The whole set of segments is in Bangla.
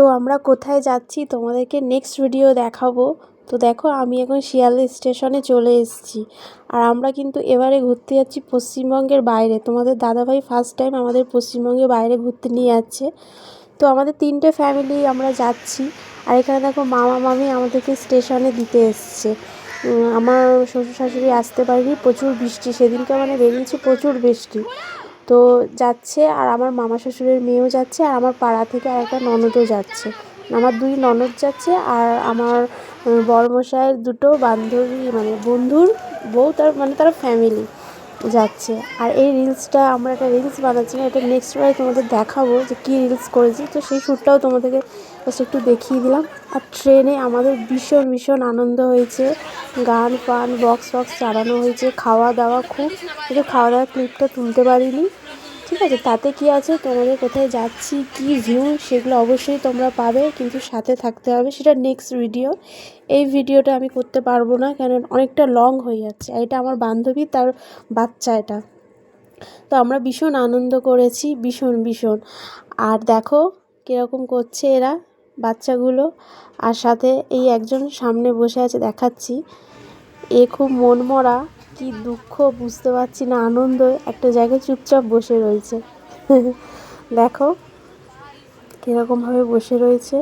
তো আমরা কোথায় যাচ্ছি তোমাদেরকে নেক্সট ভিডিও দেখাবো। তো দেখো আমি এখন শিয়ালদা স্টেশনে চলে এসেছি। আর আমরা কিন্তু এবারে ঘুরতে যাচ্ছি পশ্চিমবঙ্গের বাইরে। তোমাদের দাদাভাই ফার্স্ট টাইম আমাদের পশ্চিমবঙ্গের বাইরে ঘুরতে নিয়ে যাচ্ছে। তো আমাদের 3টে ফ্যামিলি আমরা যাচ্ছি। আর এখানে দেখো মামা মামি আমাদেরকে স্টেশনে দিতে এসছে। আমার শ্বশুর শাশুড়ি আসতে পারেনি, প্রচুর বৃষ্টি, সেদিনকে মানে বেরিয়েছি প্রচুর বৃষ্টি। তো যাচ্ছে, আর আমার মামা শ্বশুরের মেয়েও যাচ্ছে, আর আমার পাড়া থেকে আর একটা ননদও যাচ্ছে। আমার 2 ননদ যাচ্ছে, আর আমার বড়মশাইয়ের 2টো বান্ধবী মানে বন্ধুর বউ, তার মানে তারা ফ্যামিলি যাচ্ছে। আর এই রিলসটা আমরা একটা রিলস বানাচ্ছি, এটা নেক্সট বারে তোমাদের দেখাবো যে কী রিলস করেছি। তো সেই শ্যুটটাও তোমাদেরকে জাস্ট একটু দেখিয়ে দিলাম। আর ট্রেনে আমাদের ভীষণ ভীষণ আনন্দ হয়েছে, গান ফান বক্স ফক্স চালানো হয়েছে, খাওয়া দাওয়া খুব, কিন্তু খাওয়া দাওয়ার ক্লিপটা তুলতে পারিনি। ঠিক আছে, তাতে কি আছে, তোমাদের কোথায় যাচ্ছি কী ভিউ সেগুলো অবশ্যই তোমরা পাবে, কিন্তু সাথে থাকতে হবে, সেটা নেক্সট ভিডিও। এই ভিডিওটা আমি করতে পারবো না, কারণ অনেকটা লং হয়ে যাচ্ছে। আর এটা আমার বান্ধবী, তার বাচ্চা এটা। তো আমরা ভীষণ আনন্দ করেছি, ভীষণ ভীষণ। আর দেখো কীরকম করছে এরা বাচ্চাগুলো। আর সাথে এই একজন সামনে বসে আছে, দেখাচ্ছি, এ খুব মনমরা, কি দুঃখ বুঝতে পারছি না, আনন্দ, একটা জায়গায় চুপচাপ বসে রয়েছে। দেখো কীরকমভাবে বসে রয়েছে।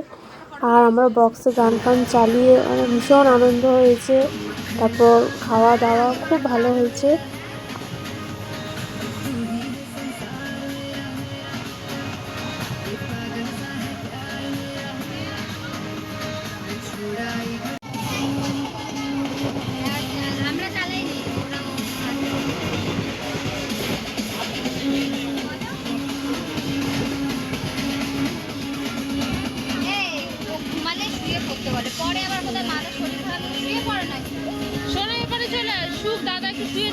আর আমরা বক্সে গান ফান চালিয়ে মানে ভীষণ আনন্দ হয়েছে। তারপর খাওয়া দাওয়া খুব ভালো হয়েছে। পরে আবার কোথায় মাথা শরীর খারাপ শুয়ে পড়ে নাকি শোনা, এবারে চলে সুখ দাদা একটু শুয়ে